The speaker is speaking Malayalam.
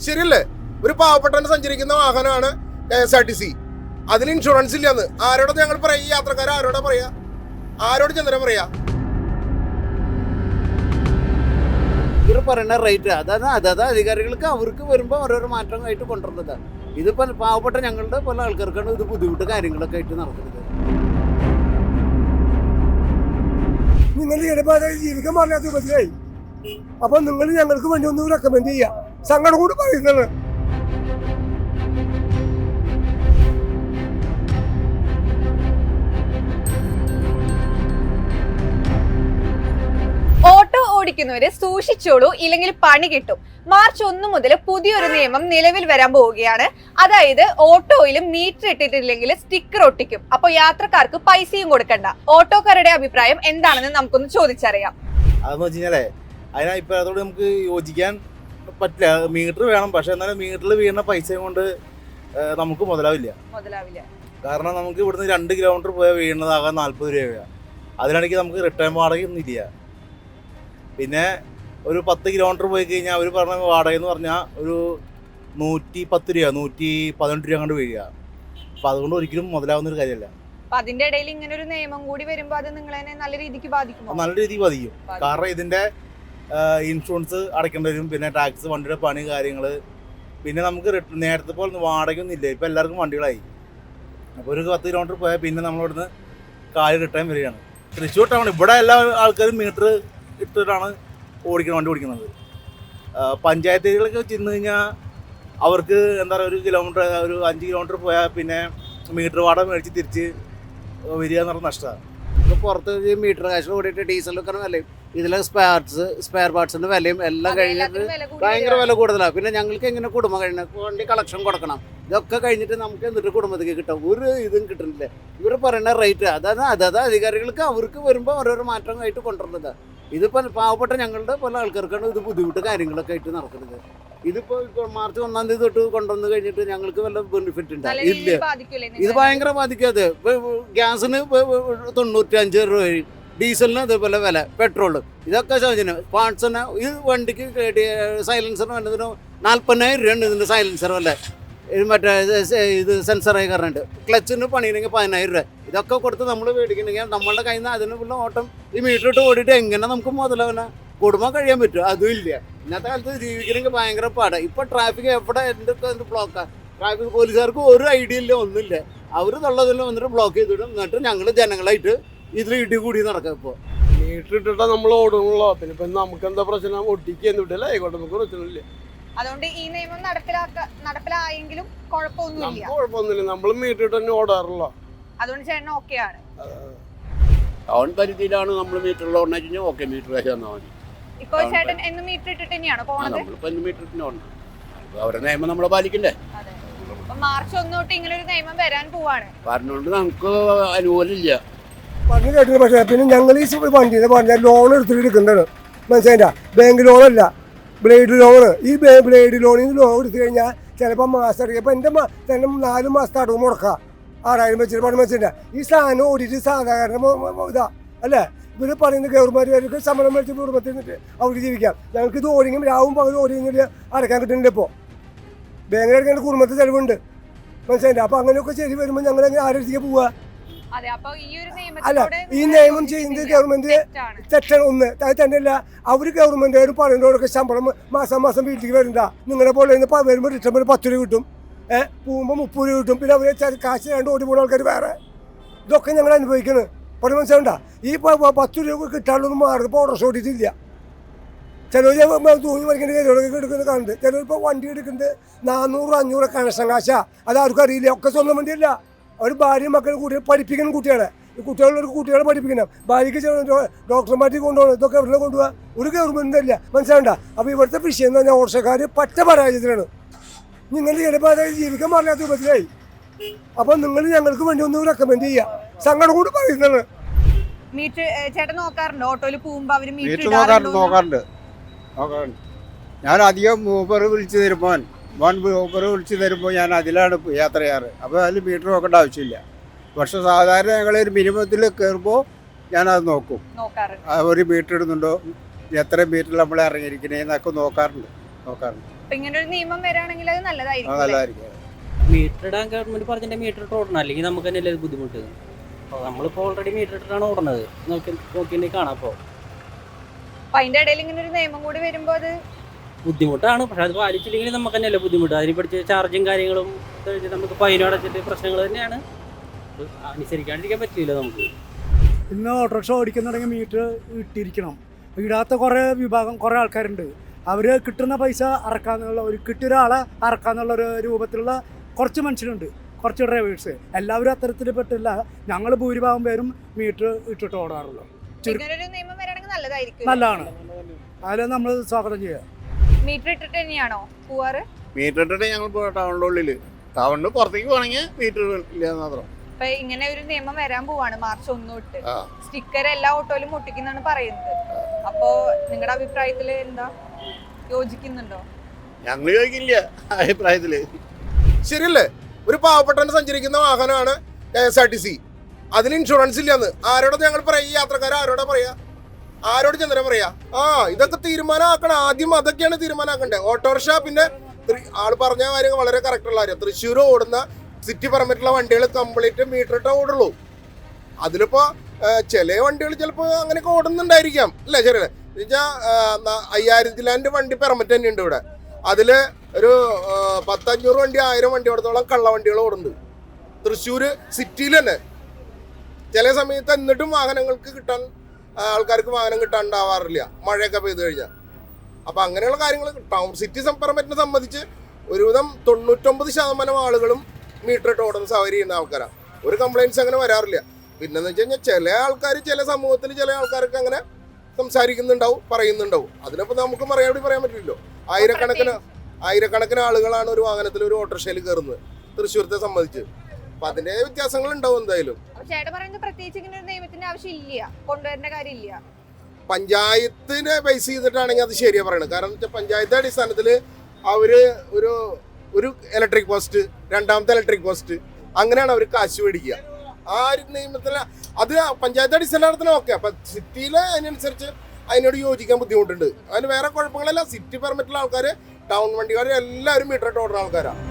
ശരിയല്ലേ? ഒരു പാവപ്പെട്ടവന് സഞ്ചരിക്കുന്ന വാഹനമാണ് KSRTC. അതിന് ഇൻഷുറൻസ് ഇല്ലെന്ന് ആരോട് ഞങ്ങൾ പറയാ? ഈ യാത്രക്കാർ ആരോടാ പറയാ? ആരോട് ചന്ദ്രൻ പറയാ? ഇവർ പറയുന്ന റേറ്റ് അതായത് അധികാരികൾക്ക് അവർക്ക് വരുമ്പോൾ ഓരോരോ മാറ്റങ്ങളായിട്ട് കൊണ്ടുവരുന്നതാണ്. ഇതിപ്പോൾ പാവപ്പെട്ട ഞങ്ങളുടെ പല ആൾക്കാർക്കാണ് ഇത് ബുദ്ധിമുട്ട് കാര്യങ്ങളൊക്കെ ആയിട്ട് നടക്കുന്നത്. നിങ്ങൾ ജീവിക്കാൻ പറഞ്ഞാൽ മനസ്സിലായി. അപ്പൊ നിങ്ങൾ ഞങ്ങൾക്ക് വേണ്ടി ഒന്ന് റെക്കമെൻഡ് ചെയ്യാം. സങ്കടം കൂടി പറയുന്നത്. ഓട്ടോ ഓടിക്കുന്നവര് സൂക്ഷിച്ചോളൂ, ഇല്ലെങ്കിൽ പണി കിട്ടും. മാർച്ച് 1 മുതൽ പുതിയൊരു നിയമം നിലവിൽ വരാൻ പോവുകയാണ്. അതായത് ഓട്ടോയിലും മീറ്റർ ഇട്ടിട്ടില്ലെങ്കിൽ സ്റ്റിക്കർ ഒട്ടിക്കും. അപ്പൊ യാത്രക്കാർക്ക് പൈസയും കൊടുക്കണ്ട. ഓട്ടോക്കാരുടെ അഭിപ്രായം എന്താണെന്ന് നമുക്കൊന്ന് ചോദിച്ചറിയാം. അതെന്ന് വെച്ച് കഴിഞ്ഞാലേ അതിനാ ഇപ്പോഴത്തോട് നമുക്ക് യോജിക്കാൻ പറ്റില്ല. മീറ്റർ വേണം, പക്ഷെ എന്നാലും മീറ്ററിൽ വീഴുന്ന പൈസയും കൊണ്ട് നമുക്ക് മുതലാവില്ല. കാരണം നമുക്ക് ഇവിടുന്ന് 2 കിലോമീറ്റർ പോയാൽ വീഴുന്നതാകാൻ 40 രൂപയാണ്. അതിനിടയ്ക്ക് നമുക്ക് റിട്ടേൺ വാടകയൊന്നും ഇല്ല. പിന്നെ ഒരു 10 കിലോമീറ്റർ പോയി കഴിഞ്ഞാൽ അവർ പറഞ്ഞ വാടക എന്ന് പറഞ്ഞാൽ ഒരു 110 രൂപ 118 രൂപ അങ്ങോട്ട് വീഴുക. അപ്പം അതുകൊണ്ട് ഒരിക്കലും മുതലാവുന്നൊരു കാര്യമല്ല. അതിന്റെ ഇടയിൽ ഇങ്ങനെ ഒരു നിയമം കൂടി വരുമ്പോൾ അത് നിങ്ങളെ നല്ല രീതിക്ക് ബാധിക്കും. നല്ല രീതിക്ക് ബാധിക്കും. കാരണം ഇതിൻ്റെ ഇൻഷുറൻസ് അടയ്ക്കേണ്ടി വരും, പിന്നെ ടാക്സ്, വണ്ടിയുടെ പണി, കാര്യങ്ങൾ. പിന്നെ നമുക്ക് നേരത്തെ പോലെ വാടകയൊന്നും ഇല്ല. ഇപ്പം എല്ലാവർക്കും വണ്ടികളായി. അപ്പോൾ ഒരു 10 കിലോമീറ്റർ പോയാൽ പിന്നെ നമ്മളിവിടുന്ന് കാല് റിട്ടേൺ വരികയാണ്. തൃശ്ശൂർ ടൗൺ ഇവിടെ എല്ലാ ആൾക്കാരും മീറ്റർ ഇട്ടിട്ടാണ് വണ്ടി ഓടിക്കുന്നത്. പഞ്ചായത്തുകളിലൊക്കെ ചെന്ന് കഴിഞ്ഞാൽ അവർക്ക് എന്താ പറയുക, 1 കിലോമീറ്റർ ഒരു 5 കിലോമീറ്റർ പോയാൽ പിന്നെ മീറ്റർ വാടക മേടിച്ച് തിരിച്ച് വരിക എന്ന് പറഞ്ഞ നഷ്ടമാണ്. ഇപ്പോൾ പുറത്ത് മീറ്റർ കാശ് കൂടിയിട്ട് ഡീസലൊക്കെ വിലയും ഇതിലെ സ്പെയർ പാർട്സിൻ്റെ വിലയും എല്ലാം കഴിഞ്ഞിട്ട് ഭയങ്കര വില കൂടുതലാണ്. പിന്നെ ഞങ്ങൾക്ക് എങ്ങനെ കുടുംബം കഴിയണം? വണ്ടി കളക്ഷൻ കൊടുക്കണം. ഇതൊക്കെ കഴിഞ്ഞിട്ട് നമുക്ക് എന്നിട്ട് കുടുംബത്തേക്ക് കിട്ടും. ഒരു ഇതും കിട്ടുന്നില്ല. ഇവർ പറയുന്ന റേറ്റ് അതായത് അധികാരികൾക്ക് അവർക്ക് വരുമ്പോൾ ഓരോരോ മാറ്റങ്ങളായിട്ട് കൊണ്ടുവരുന്നത്. ഇതിപ്പോൾ പാവപ്പെട്ട ഞങ്ങളുടെ പല ആൾക്കാർക്കാണ് ഇത് ബുദ്ധിമുട്ട് കാര്യങ്ങളൊക്കെ ആയിട്ട് നടക്കുന്നത്. ഇതിപ്പോൾ മാർച്ച് 1 തീയതി തൊട്ട് കൊണ്ടുവന്ന് കഴിഞ്ഞിട്ട് ഞങ്ങൾക്ക് വല്ല ബെനിഫിറ്റ് ഉണ്ടോ? ഇല്ല. ഇത് ഭയങ്കര ബാധിക്കാതെ. ഗ്യാസിന് 95 രൂപ, ഡീസലിന് അതേപോലെ വില, പെട്രോള്, ഇതൊക്കെ സൗജന്യം. പാർട്സിന് ഈ വണ്ടിക്ക് സൈലൻസറിന് വേണ്ടതിന് 40,000 രൂപയുണ്ട്. ഇതിൻ്റെ സൈലൻസർ വല്ല മറ്റേ ഇത് സെൻസറായി കറണ്ട്. ക്ലച്ചിന് പണിയില്ലെങ്കിൽ 10,000 രൂപ. ഇതൊക്കെ കൊടുത്ത് നമ്മൾ മേടിക്കണമെങ്കിൽ നമ്മളുടെ കയ്യിൽ നിന്ന് അതിനുള്ള ഓട്ടം ഈ മീറ്റർ ഇട്ട് ഓടിയിട്ട് എങ്ങനെ നമുക്ക് മുതലാവന കുടുംബം കഴിയാൻ പറ്റും? അതും ഇല്ല. ഇന്നത്തെ കാലത്ത് ജീവിക്കണമെങ്കിൽ ഭയങ്കര പാടാണ്. ഇപ്പോൾ ട്രാഫിക് എവിടെ എന്ത് ബ്ലോക്കാണ്. ട്രാഫിക് പോലീസുകാർക്ക് ഒരു ഐഡിയ ഇല്ല, ഒന്നുമില്ല. അവർ തള്ളതിൽ വന്നിട്ട് ബ്ലോക്ക് ചെയ്തിടും. എന്നിട്ട് ഞങ്ങൾ ജനങ്ങളായിട്ട് ഇതിൽ ഇടി കൂടി നടക്കാം. ഇപ്പോൾ മീറ്റർ ഇട്ടിട്ടാ നമ്മൾ ഓടുന്നുള്ളൂ. പിന്നെ ഇപ്പം നമുക്ക് എന്താ പ്രശ്നം? ഒട്ടിക്കൊന്നും ഇട്ടല്ലേ, ആയിക്കോട്ടെ, നമുക്ക് പ്രശ്നമില്ല. അതുകൊണ്ട് ഈ നിയമം നടപ്പിലായെങ്കിലും കുഴപ്പമൊന്നുമില്ല. നമ്മൾ മീറ്റർ ഇട്ട് തന്നെ ഓടാറുള്ളൂ. അതുകൊണ്ട് ചേട്ടൻ ഓക്കെയാണ്. ടൗൺ പരിധിയിലാണ് നമ്മൾ മീറ്ററിൽ ഓടണം. ഓക്കെ, മീറ്റർ കാശ് തന്നാൽ മതി. ഇപ്പൊ ചേട്ടൻ എന്ന് മീറ്റർ ഇട്ടിട്ട് തന്നെയാണ് പോകുന്നത്? നമ്മളിപ്പോൾ മീറ്റർ ഇട്ടിന് ഓടണം. അവരുടെ നിയമം നമ്മൾ പാലിക്കണ്ടേ? മാർച്ച് 1 തൊട്ട് ഇങ്ങനെ ഒരു നിയമം വരാൻ പോവാണ്. പറഞ്ഞുകൊണ്ട് നമുക്ക് അനുകൂലമില്ല. പറഞ്ഞു കേട്ടില്ല. പക്ഷേ പിന്നെ ഞങ്ങൾ ഈ വണ്ടിയിൽ പറഞ്ഞാൽ ലോൺ എടുത്തിട്ട് എടുക്കുന്നതാണ്. മനസ്സിലായില്ല? ബാങ്ക് ലോണല്ല, ബ്ലേഡ് ലോണ്. ഈ ബ്ലേഡ് ലോണിൽ നിന്ന് ലോൺ എടുത്തു കഴിഞ്ഞാൽ ചിലപ്പോൾ മാസം അടയ്ക്കുക. ഇപ്പം എൻ്റെ തന്നെ 4 മാസത്തെ അടവ് മുടക്കാം. 6,000 വെച്ചിട്ട് പണം വെച്ചില്ല. ഈ സാധനം ഓടിയിട്ട് സാധാരണ ഇതാ അല്ലേ? ഇവർ പറയുന്ന ഗവൺമെൻറ്റുകാർക്ക് ശമ്പളം മേടിച്ച് കുടുംബത്തിൽ നിന്നിട്ട് അവർക്ക് ജീവിക്കാം. ഞങ്ങൾക്ക് ഇത് ഓടിയെങ്കിലും രാവും പകലും ഓടി കഴിഞ്ഞാൽ അടയ്ക്കാൻ കിട്ടുന്നില്ല. ഇപ്പോൾ ബാങ്കിൽ അടയ്ക്കേണ്ട കുടുംബത്തിൽ ചിലവുണ്ട്. മനസ്സിലായില്ല? അപ്പം അങ്ങനെയൊക്കെ ശരി വരുമ്പോൾ ഞങ്ങൾ ആരെടുത്തേക്ക് പോവുക? അല്ല, ഈ നിയമം ചെയ്യുന്നത് ഗവൺമെന്റ് തെറ്റാണ്. ഒന്ന് അത് തന്നെയല്ല, അവർ ഗവൺമെന്റുകാർ പറയുന്നവരൊക്കെ ശമ്പളം മാസം വീട്ടിലേക്ക് വരണ്ട. നിങ്ങളെ പോലെ വരുമ്പോൾ റിട്ടേൺ 10 രൂപ കിട്ടും, പോകുമ്പോൾ 30 രൂപ കിട്ടും. പിന്നെ അവരെ കാശ് 2 ഓടി പോകുന്ന ആൾക്കാർ വേറെ. ഇതൊക്കെ ഞങ്ങൾ അനുഭവിക്കുന്നത്. പറഞ്ഞു മനസ്സിലാവണ്ട? ഈ 10 രൂപ കിട്ടാനുള്ളൊന്നും മാറുന്നത് ഇപ്പോൾ ഓട്ടോ ഓടിയിട്ടില്ല. ചിലർ തൂങ്ങി മറിക്കേണ്ട കാര്യങ്ങളൊക്കെ എടുക്കുന്നത് കാണുന്നുണ്ട്. ചിലരിപ്പോൾ വണ്ടി എടുക്കുന്നത് 400-500 കണക്ഷൻ കാശാ. അത് ആർക്കും അറിയില്ല. ഒക്കെ സ്വന്തം വണ്ടിയല്ല. അവർ ഭാര്യയും മക്കളും കുട്ടികളെ പഠിപ്പിക്കണം. കുട്ടികളെ കുട്ടികളെ പഠിപ്പിക്കണം. ഭാര്യയ്ക്ക് ഡോക്ടർമാർക്ക് കൊണ്ടുപോകണം. ഇതൊക്കെ എവിടെ കൊണ്ടുപോകുക? ഒരു ഗവൺമെൻറ് ഇല്ല. മനസ്സിലാവണ്ട? അപ്പോൾ ഇവിടുത്തെ വിഷയം എന്ന് പറഞ്ഞാൽ ഓട്ടോക്കാർ പറ്റ പരാജയത്തിലാണ്. നിങ്ങൾ ചിലപ്പോൾ അതായത് ജീവിക്കാൻ പറഞ്ഞാൽ രൂപത്തിലായി. അപ്പം നിങ്ങൾ ഞങ്ങൾക്ക് വേണ്ടി ഒന്ന് റെക്കമെൻഡ് ചെയ്യുക. സങ്കടം കൊണ്ട് പറയുന്നത്. ചേട്ടൻ നോക്കാറുണ്ട് ഓട്ടോയിൽ പോകുമ്പോൾ അവര് മീറ്റർ നോക്കാറുണ്ട്. ഞാൻ അധികം ഊബർ വിളിച്ചു തരുമ്പോൾ ഞാൻ അതിലാണ് യാത്ര ചെയ്യാറ്. അപ്പോൾ അതിൽ മീറ്റർ നോക്കേണ്ട ആവശ്യമില്ല. പക്ഷെ സാധാരണ ഞങ്ങളൊരു മിനിമത്തിൽ കയറുമ്പോൾ ഞാനത് നോക്കും. ഒരു മീറ്റർ ഇടുന്നുണ്ടോ, എത്ര മീറ്ററിൽ നമ്മൾ ഇറങ്ങിയിരിക്കണേന്നൊക്കെ നോക്കാറുണ്ട്. അപ്പൊ ഇങ്ങനെ ഒരു നിയമം വരാണെങ്കിൽ അത് നല്ലതായിരിക്കും അല്ലേ? നല്ലതായിരിക്കും. മീറ്റർ ഇടാൻ ഗവൺമെന്റ് പറഞ്ഞിട്ട് മീറ്റർ ഇട്ട് ഓടണം, അല്ലെങ്കിൽ നമുക്ക് തന്നെ അല്ലേ ബുദ്ധിമുട്ട്. അപ്പോൾ നമ്മളിപ്പോൾ ഓൾറെഡി മീറ്റർ ഇട്ടിട്ടാണ് ഓടുന്നത്, നോക്കിയിട്ടുണ്ടെങ്കിൽ കാണാം. അപ്പോൾ അപ്പൊ അതിന്റെ ഇടയിൽ ഇങ്ങനെ ഒരു നിയമം കൂടി വരുമ്പോ അത് ബുദ്ധിമുട്ടാണ്. പക്ഷെ അത് പാലിച്ചില്ലെങ്കിൽ നമുക്ക് തന്നെയല്ലേ ബുദ്ധിമുട്ട്. അതിന് പഠിച്ച ചാർജും കാര്യങ്ങളും നമുക്ക് ഫൈനും അടച്ചിട്ട് പ്രശ്നങ്ങൾ തന്നെയാണ്. അനുസരിക്കാണ്ടിരിക്കാൻ പറ്റില്ല നമുക്ക്. ഇന്ന് ഓട്ടോറിക്ഷ ഓടിക്കുന്നുണ്ടെങ്കിൽ മീറ്റർ ഇട്ടിരിക്കണം. ഇടാത്ത കുറേ വിഭാഗം കുറേ ആൾക്കാരുണ്ട്. അവർ കിട്ടുന്ന പൈസ അറക്കാന്നുള്ള കിട്ടിയ ഒരാളെ അറക്കാന്നുള്ള ഒരു രൂപത്തിലുള്ള കുറച്ച് മനുഷ്യരുണ്ട്, കുറച്ച് ഡ്രൈവേഴ്സ്. എല്ലാവരും അത്തരത്തിൽ പെട്ടില്ല. ഞങ്ങൾ ഭൂരിഭാഗം പേരും മീറ്റർ ഇട്ടിട്ട് ഓടാറുള്ളൂ. ഇങ്ങനെ ഒരു നിയമം വരാണെങ്കിൽ നല്ലതായിരിക്കും. നല്ലതാണ്, അതിൽ നമ്മൾ സ്വാഗതം ചെയ്യാം. മീറ്റർ ഇട്ടിട്ട് തന്നെയാണോ പോവാറ്? മീറ്റർ ഇട്ടിട്ട് ഞങ്ങൾ ടൗണിനുള്ളിൽ, ടൗണിന് പുറത്തേക്ക് പോകണമെങ്കിൽ മീറ്റർ ഇല്ല മാത്രം. അപ്പൊ ഇങ്ങനെ ഒരു നിയമം വരാൻ പോവാണ് മാർച്ച് 1 തൊട്ട്. സ്റ്റിക്കർ എല്ലാ ഓട്ടോയിലും ഒട്ടിക്കുന്നാണ് പറയുന്നത്. അപ്പോ നിങ്ങളുടെ അഭിപ്രായത്തില് എന്താ, യോജിക്കുന്നുണ്ടോ? ഞങ്ങൾ ചോദിക്കില്ല അഭിപ്രായത്തില്. ശരിയല്ലേ? ഒരു പാവപ്പെട്ടവന് സഞ്ചരിക്കുന്ന വാഹനമാണ് KSRTC. അതിന് ഇൻഷുറൻസ് ഇല്ലാന്ന് ആരോട് ഞങ്ങൾ പറയാം? ഈ യാത്രക്കാർ ആരോടാ പറയാ? ആരോട് ചന്ദ്രൻ പറയാ? ഇതൊക്കെ തീരുമാനമാക്കണം. ആദ്യം അതൊക്കെയാണ് തീരുമാനമാക്കണ്ടേ. ഓട്ടോറിക്ഷ, പിന്നെ ആള് പറഞ്ഞ കാര്യങ്ങൾ വളരെ കറക്റ്റ് ഉള്ള കാര്യം. തൃശ്ശൂർ ഓടുന്ന സിറ്റി പെർമിറ്റുള്ള വണ്ടികൾ കംപ്ലീറ്റ് മീറ്റർ ഇട്ടേ ഓടുള്ളൂ. അതിലിപ്പോ ചില വണ്ടികൾ ചിലപ്പോൾ അങ്ങനെയൊക്കെ ഓടുന്നുണ്ടായിരിക്കാം, അല്ലേ? ശരിയല്ലേ? എന്നുവെച്ചാൽ 5000 വണ്ടി പെർമിറ്റ് തന്നെ ഉണ്ട് ഇവിടെ. അതില് ഒരു 500 വണ്ടി 1000 വണ്ടിയോടത്തോളം കള്ള വണ്ടികൾ ഓടുന്നുണ്ട് തൃശ്ശൂർ സിറ്റിയിൽ തന്നെ. ചില സമയത്ത് എന്നിട്ടും ആൾക്കാർക്ക് വാഹനം കിട്ടാണ്ടാവാറില്ല മഴയൊക്കെ പെയ്തു കഴിഞ്ഞാൽ. അപ്പൊ അങ്ങനെയുള്ള കാര്യങ്ങൾ ടൗൺ സിറ്റി പെർമിറ്റിനെ സംബന്ധിച്ച് ഒരുവിധം 99% ആളുകളും മീറ്റർ ഇട്ട് ഓടുന്ന സൗകര്യം ചെയ്യുന്ന ആൾക്കാരാണ്. ഒരു കംപ്ലൈൻറ്റ്സ് അങ്ങനെ വരാറില്ല. പിന്നെന്ന് വെച്ച് കഴിഞ്ഞാൽ ചില ആൾക്കാർ ചില സമൂഹത്തിൽ ചില ആൾക്കാർക്ക് അങ്ങനെ സംസാരിക്കുന്നുണ്ടാവും, പറയുന്നുണ്ടാവും. അതിനപ്പോൾ നമുക്ക് മറുപടി പറയാൻ പറ്റില്ലല്ലോ. ആയിരക്കണക്കിന് ആളുകളാണ് ഒരു വാഹനത്തിൽ, ഒരു ഓട്ടോറിക്ഷയിൽ കയറുന്നത് തൃശ്ശൂരത്തെ സംബന്ധിച്ച്. അപ്പൊ അതിന്റെ വ്യത്യാസങ്ങൾ ഉണ്ടാവും എന്തായാലും. ചേട്ടൻ പറയുന്നത് പ്രത്യേകിച്ച് ഇങ്ങനെ ഒരു നിയമത്തിന്റെ ആവശ്യമില്ല, കൊണ്ടുവരേണ്ട കാര്യമില്ല. പഞ്ചായത്തിനെ ബേസ് ചെയ്തിട്ടാണെങ്കിൽ അത് ശരിയാ പറയണത്. കാരണം വെച്ചാൽ പഞ്ചായത്ത് അടിസ്ഥാനത്തിൽ അവര് ഒരു ഇലക്ട്രിക് പോസ്റ്റ്, രണ്ടാമത്തെ ഇലക്ട്രിക് പോസ്റ്റ്, അങ്ങനെയാണ് അവർ കാശ് മേടിക്കുക. ആ ഒരു നിയമത്തിൽ അത് പഞ്ചായത്ത് അടിസ്ഥാനത്തിന് ഓക്കെ. അപ്പൊ സിറ്റിയിലെ അതിനനുസരിച്ച് അതിനോട് യോജിക്കാൻ ബുദ്ധിമുട്ടുണ്ട്. അതിന് വേറെ കുഴപ്പങ്ങളല്ല. സിറ്റി പെർമിറ്റുള്ള ആൾക്കാർ, ടൗൺ വണ്ടിക്കാർ എല്ലാവരും മീറ്റർ ഇട്ട് ഓടുന്ന ആൾക്കാരാണ്.